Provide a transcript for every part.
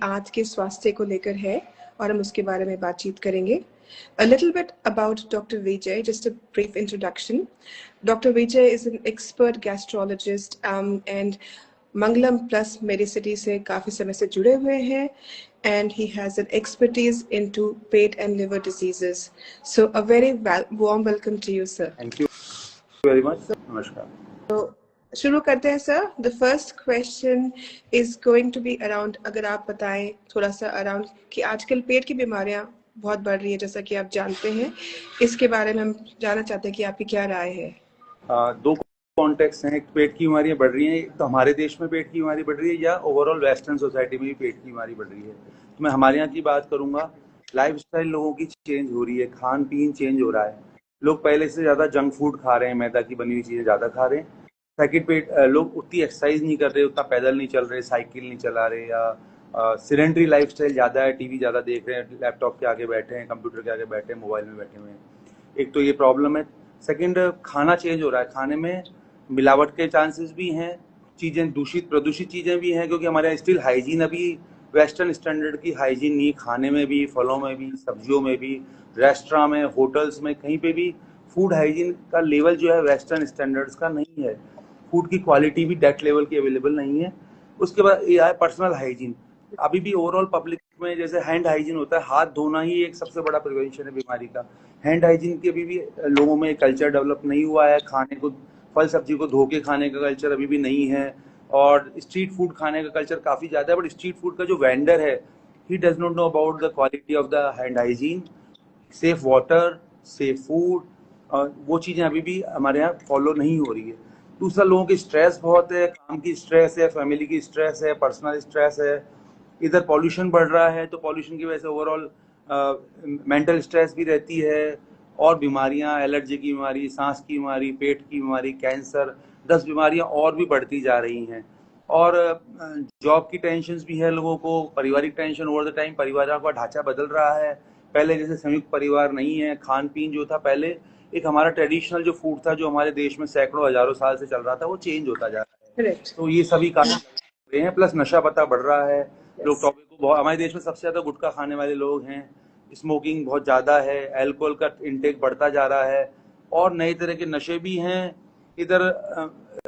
आज के स्वास्थ्य को लेकर है और हम उसके बारे में बातचीत करेंगे। A little bit about Dr. Vijay, just a brief introduction. Dr. Vijay is an expert gastrologist and Mangalam Plus Medicity से काफी समय से जुड़े हुए हैं and he has an expertise into pet and liver diseases. So a very warm welcome to you, sir. Thank you very much. Namaskar. So शुरू करते हैं sir. The first question is going to be around, अगर आप बताएं थोड़ा सा around कि आजकल पेट की बीमारियां बहुत बढ़ रही है जैसा कि आप जानते हैं, इसके बारे में हम जानना चाहते हैं कि आपकी क्या राय है। दो कॉन्टेक्स्ट हैं, पेट की बीमारियां बढ़ रही हैं तो हमारे देश में पेट की बीमारी बढ़ रही है या ओवरऑल वेस्टर्न सोसाइटी में भी पेट की बीमारी बढ़ रही है। तो मैं हमारे यहाँ की बात करूंगा। लाइफस्टाइल लोगों की चेंज हो रही है, खान पीन चेंज हो रहा है। लोग पहले से ज्यादा जंक फूड खा रहे हैं, मैदा की बनी हुई चीजें ज्यादा खा रहे हैं। सेकंड, पेट लोग उतनी एक्सरसाइज नहीं कर रहे, उतना पैदल नहीं चल रहे, साइकिल नहीं चला रहे, या सिडेंटरी लाइफस्टाइल ज्यादा है, टीवी ज्यादा देख रहे हैं, लैपटॉप के आगे बैठे हैं, कंप्यूटर के आगे बैठे हैं, मोबाइल में बैठे हुए हैं। एक तो ये प्रॉब्लम है। सेकंड, खाना चेंज हो रहा है, खाने में मिलावट के चांसेस भी हैं, चीजें दूषित प्रदूषित चीजें भी हैं, क्योंकि हमारे यहाँ स्टिल हाइजीन अभी वेस्टर्न स्टैंडर्ड की हाइजीन नहीं, खाने में भी, फलों में भी, सब्जियों में भी, रेस्टोरेंट में, होटल्स में, कहीं पे भी फूड हाइजीन का लेवल जो है वेस्टर्न स्टैंडर्ड्स का नहीं है। फूड की क्वालिटी भी डेट लेवल की अवेलेबल नहीं है। उसके बाद ये है पर्सनल हाइजीन। अभी भी ओवरऑल पब्लिक में जैसे हैंड हाइजीन होता है, हाथ धोना ही एक सबसे बड़ा प्रिवेंशन है बीमारी का। हैंड हाइजीन की अभी भी लोगों में कल्चर डेवलप नहीं हुआ है। खाने को, फल सब्जी को धो के खाने का कल्चर अभी भी नहीं है। और स्ट्रीट फूड खाने का कल्चर काफी ज्यादा है, बट स्ट्रीट फूड का जो वेंडर है, he does not know about the quality of the hand hygiene, safe water, safe food, और वो चीजें अभी भी हमारे यहाँ फॉलो नहीं हो रही है। दूसरा, लोगों की स्ट्रेस बहुत है, काम की स्ट्रेस है, फैमिली की स्ट्रेस है, पर्सनल स्ट्रेस है। इधर पॉल्यूशन बढ़ रहा है, तो पॉल्यूशन की वजह से ओवरऑल मेंटल स्ट्रेस भी रहती है। और बीमारियां, एलर्जी की बीमारी, सांस की बीमारी, पेट की बीमारी, कैंसर, 10 बीमारियां और भी बढ़ती जा रही हैं। और जॉब की टेंशन भी है लोगों को, पारिवारिक टेंशन। ओवर द टाइम परिवारों का ढांचा बदल रहा है, पहले जैसे संयुक्त परिवार नहीं है। खान पीन जो था पहले, एक हमारा ट्रेडिशनल जो फूड था, जो हमारे देश में सैकड़ों हजारों साल से चल रहा था, वो चेंज होता जा रहा है। तो ये सभी कारण रहे हैं। प्लस नशा पता बढ़ रहा है। लोग टॉपिक, हमारे देश में सबसे ज्यादा गुटखा खाने वाले लोग हैं, स्मोकिंग बहुत ज्यादा है, अल्कोहल का इंटेक बढ़ता जा रहा है, और नए तरह के नशे भी हैं। इधर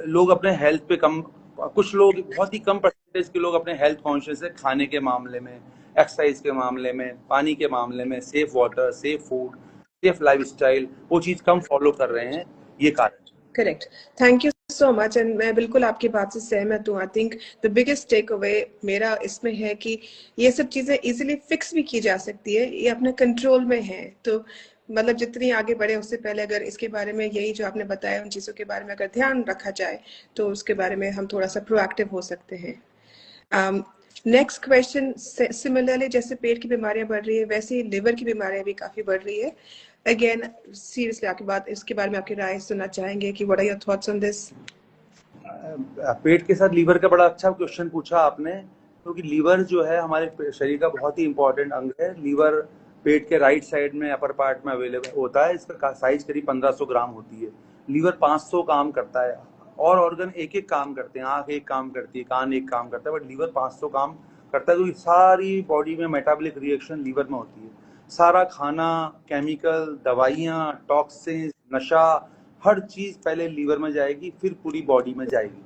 लोग अपने हेल्थ पे कम, कुछ लोग, बहुत ही कम परसेंटेज के लोग अपने हेल्थ कॉन्शियस है, खाने के मामले में, एक्सरसाइज के मामले में, पानी के मामले में, safe water, safe food, safe lifestyle, वो चीज कम फॉलो कर रहे हैं। ये कारण। Correct, thank you so much. And मैं बिल्कुल आपकी बात से सहमत हूँ। I think the biggest take away मेरा इसमें है कि ये सब चीजें इजीली फिक्स भी की जा सकती है, ये अपने कंट्रोल में है। तो मतलब जितनी आगे बढ़े उससे पहले अगर इसके बारे में, यही जो आपने बताया, उन चीजों के बारे में अगर ध्यान रखा जाए तो उसके बारे में हम थोड़ा सा प्रोएक्टिव हो सकते हैं। नेक्स्ट क्वेश्चन, सिमिलरली जैसे पेट की बीमारियां बढ़ रही है, वैसे ही लिवर की बीमारियां भी काफी बढ़ रही है। अगेन सीरियसली आपकी बात, इसके बारे में आपकी राय सुनना चाहेंगे कि what are your thoughts on this. पेट के साथ लीवर का बड़ा अच्छा क्वेश्चन पूछा आपने, क्योंकि लीवर जो है हमारे शरीर का बहुत ही इंपॉर्टेंट अंग है। लीवर पेट के राइट साइड में, अपर पार्ट में अवेलेबल होता है। इसका साइज करीब 1500 ग्राम होती है। लीवर 500 काम करता है, और ऑर्गन एक एक काम करते हैं। आंख एक काम करती है, कान एक काम करता है, बट लीवर 500 काम करता है। तो सारी बॉडी में मेटाबॉलिक रिएक्शन लीवर में होती है। सारा खाना, केमिकल, दवाइयाँ, टॉक्सिन, नशा, हर चीज पहले लीवर में जाएगी, फिर पूरी बॉडी में जाएगी।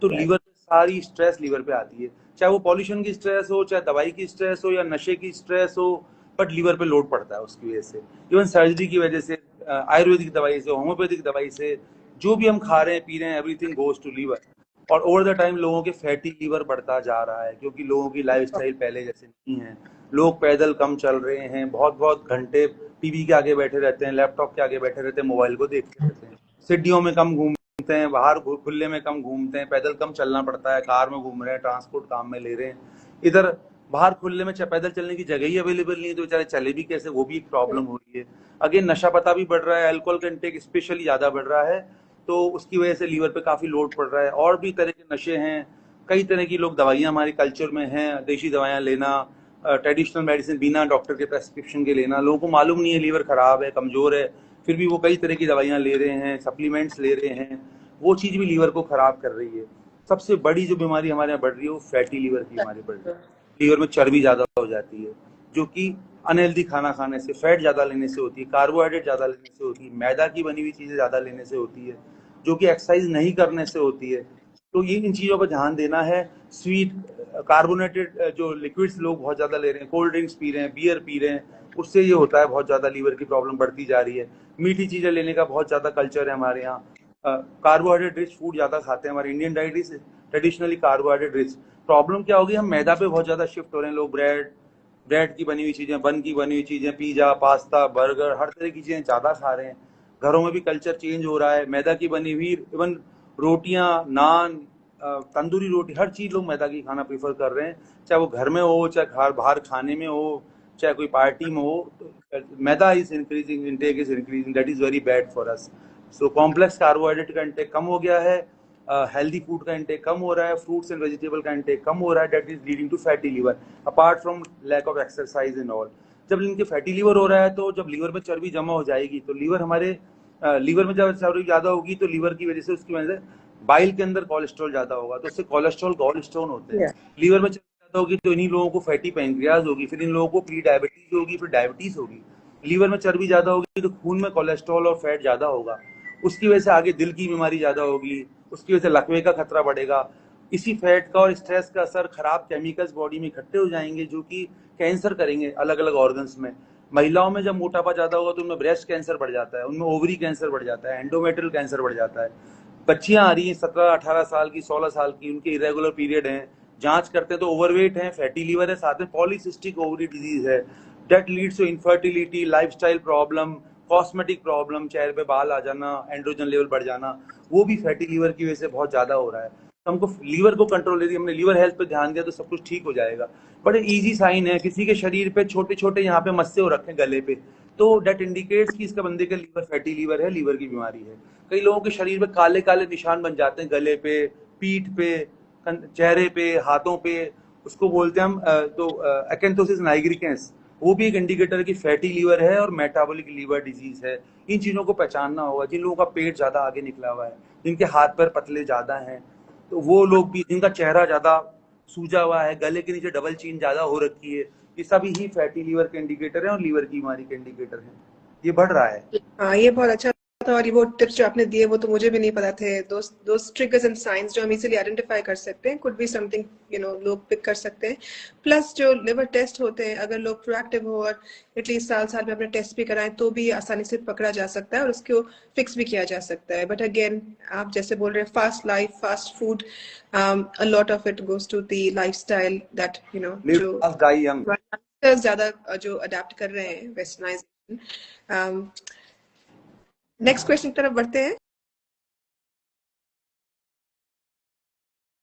तो लीवर पे सारी स्ट्रेस लीवर पे आती है, चाहे वो पॉल्यूशन की स्ट्रेस हो, चाहे दवाई की स्ट्रेस हो, या नशे की स्ट्रेस हो, बट लीवर पे लोड पड़ता है उसकी वजह से। इवन सर्जरी की वजह से, आयुर्वेदिक दवाई से, होम्योपैथिक दवाई से, जो भी हम खा रहे हैं, पी रहे हैं, एवरीथिंग गोज टू लीवर। और ओवर द टाइम लोगों के फैटी लीवर बढ़ता जा रहा है, क्योंकि लोगों की लाइफस्टाइल पहले जैसे नहीं है। लोग पैदल कम चल रहे हैं, बहुत बहुत घंटे टीवी के आगे बैठे रहते हैं, लैपटॉप के आगे बैठे रहते हैं, मोबाइल को देखते रहते हैं। सिटियों में कम घूमते हैं, बाहर खुले में कम घूमते हैं, पैदल कम चलना पड़ता है, कार में घूम रहे हैं, ट्रांसपोर्ट काम में ले रहे हैं। इधर बाहर खुले में पैदल चलने की जगह ही अवेलेबल नहीं है, तो बेचारे चले भी कैसे, वो भी एक प्रॉब्लम हो रही है। अगेन नशा पता भी बढ़ रहा है, अल्कोहल का इंटेक स्पेशली ज्यादा बढ़ रहा है, तो उसकी वजह से लीवर पे काफी लोड पड़ रहा है। और भी तरह के नशे हैं, कई तरह की लोग दवाइयां हमारे कल्चर में हैं, देशी दवाइयां लेना, ट्रेडिशनल मेडिसिन बिना डॉक्टर के प्रेस्क्रिप्शन के लेना। लोगों को मालूम नहीं है लीवर खराब है, कमजोर है, फिर भी वो कई तरह की दवाइयां ले रहे हैं, सप्लीमेंट्स ले रहे हैं, वो चीज भी लीवर को खराब कर रही है। सबसे बड़ी जो बीमारी हमारे यहाँ बढ़ रही है, वो फैटी लीवर की बीमारी बढ़ रही है। लीवर में चर्बी ज्यादा हो जाती है, जो कि अनहेल्दी खाना खाने से, फैट ज्यादा लेने से होती है, कार्बोहाइड्रेट ज्यादा लेने से होती है, मैदा की बनी हुई चीजें ज्यादा लेने से होती है, जो कि एक्सरसाइज नहीं करने से होती है। तो ये इन चीजों पर ध्यान देना है। स्वीट कार्बोनेटेड जो लिक्विड्स लोग बहुत ज्यादा ले रहे हैं, कोल्ड ड्रिंक्स पी रहे हैं, बियर पी रहे हैं, उससे ये होता है बहुत ज्यादा लीवर की प्रॉब्लम बढ़ती जा रही है। मीठी चीजें लेने का बहुत ज्यादा कल्चर है हमारे यहाँ। कार्बोहाइड्रेट रिच फूड ज्यादा खाते हैं, हमारे Indian diet is traditionally carbohydrate rich. Problem क्या होगी, हम मैदा पे बहुत ज्यादा शिफ्ट हो रहे हैं। लोग ब्रेड की बनी हुई चीजें, बन की बनी हुई चीजें, पिज्जा, पास्ता, बर्गर, हर तरह की चीजें ज्यादा खा रहे हैं। घरों में भी कल्चर चेंज हो रहा है, मैदा की बनी हुई इवन रोटियां, नान, तंदूरी रोटी, हर चीज लोग मैदा की खाना प्रीफर कर रहे हैं, चाहे वो घर में हो, चाहे घर बाहर खाने में हो, चाहे कोई पार्टी में हो। तो maida is increasing, intake is increasing, that is very bad for us. So complex carbohydrate का इंटेक कम हो गया है, हेल्दी फूड का इंटेक कम हो रहा है, फ्रूट्स एंड वेजिटेबल का इंटेक कम हो रहा है, that is leading to fatty liver apart from lack of exercise and all. जब इनके फैटी लीवर हो रहा है, तो जब लीवर में चर्बी जमा हो जाएगी, तो लीवर हमारे लीवर में जब चर्बी ज्यादा होगी, तो लीवर की वजह से, उसकी वजह से बाइल के अंदर कोलेस्ट्रॉल ज्यादा होगा, तो उससे कोलेस्ट्रॉल गॉल स्टोन होते हैं। लीवर में चर्बी ज्यादा होगी तो इन्हीं लोगों को फैटी पैंक्रियाज होगी, फिर इन लोगों को प्री डायबिटीज होगी, फिर डायबिटीज होगी। लीवर में चर्बी ज्यादा होगी तो खून में कोलेस्ट्रॉल और फैट ज्यादा होगा, उसकी वजह से आगे दिल की बीमारी ज्यादा होगी, उसकी वजह से लकवे का खतरा बढ़ेगा। इसी फैट का और स्ट्रेस का असर, खराब केमिकल्स बॉडी में इकट्ठे हो जाएंगे, जो कि कैंसर करेंगे अलग अलग ऑर्गन्स में। महिलाओं में जब मोटापा ज्यादा होगा तो उनमें ब्रेस्ट कैंसर बढ़ जाता है, उनमें ओवरी कैंसर बढ़ जाता है, एंडोमेट्रियल कैंसर बढ़ जाता है। बच्चियां आ रही हैं 17-18 साल की, 16 साल की, उनके इरेगुलर पीरियड हैं, जांच करते हैं तो ओवरवेट है, फैटी लीवर है, साथ में पॉलीसिस्टिक ओवरी डिजीज है। That leads to infertility, lifestyle problem, cosmetic problem, चेहरे पे बाल आ जाना, एंड्रोजन लेवल बढ़ जाना, वो भी फैटी लीवर की वजह से बहुत ज्यादा हो रहा है। तो हमको लीवर को कंट्रोल, यदि हमने लीवर हेल्थ पे ध्यान दिया तो सब कुछ ठीक हो जाएगा। बड़े इजी साइन है, किसी के शरीर पे छोटे छोटे यहाँ पे मस्से हो रखे हैं गले पे, तो डेट इंडिकेट्स कि इसका बंदे का लीवर फैटी लीवर है, लीवर की बीमारी है। कई लोगों के शरीर पे काले काले निशान बन जाते हैं, गले पे, पीठ पे, चेहरे पे, हाथों पे, उसको बोलते हैं हम तो एक्एंथोसिस नाइग्रिकेंस, वो भी एक इंडिकेटर है कि फैटी लीवर है और मेटाबॉलिक लीवर डिजीज है। इन चीजों को पहचानना होगा। जिन लोगों का पेट ज्यादा आगे निकला हुआ है, जिनके हाथ पैर पतले ज्यादा हैं, तो वो लोग भी, जिनका चेहरा ज्यादा सूजा हुआ है, गले के नीचे डबल चीन ज्यादा हो रखी है, ये सभी ही फैटी लीवर के इंडिकेटर है और लीवर की बीमारी के इंडिकेटर है। ये बढ़ रहा है। हाँ, ये बहुत अच्छा था। और ये वो टिप्स जो आपने दिए वो तो मुझे भी नहीं पता थे। दोस ट्रिगर्स एंड साइंस जो हम इजीली आइडेंटिफाई कर सकते हैं, कुड बी समथिंग लोग पिक कर सकते हैं। प्लस जो लिवर टेस्ट होते हैं, अगर लोग प्रोएक्टिव हो और एटलीस्ट साल में अपने टेस्ट भी कराएं, तो भी आसानी से पकड़ा जा सकता है और उसको फिक्स भी किया जा सकता है। बट अगेन, आप जैसे बोल रहे हैं, fast life, fast food, a lot of it goes to the lifestyle that जो ज्यादा जो अडेप्ट कर रहे हैं वेस्टर्नाइजेशन। नेक्स्ट क्वेश्चन की तरफ बढ़ते हैं।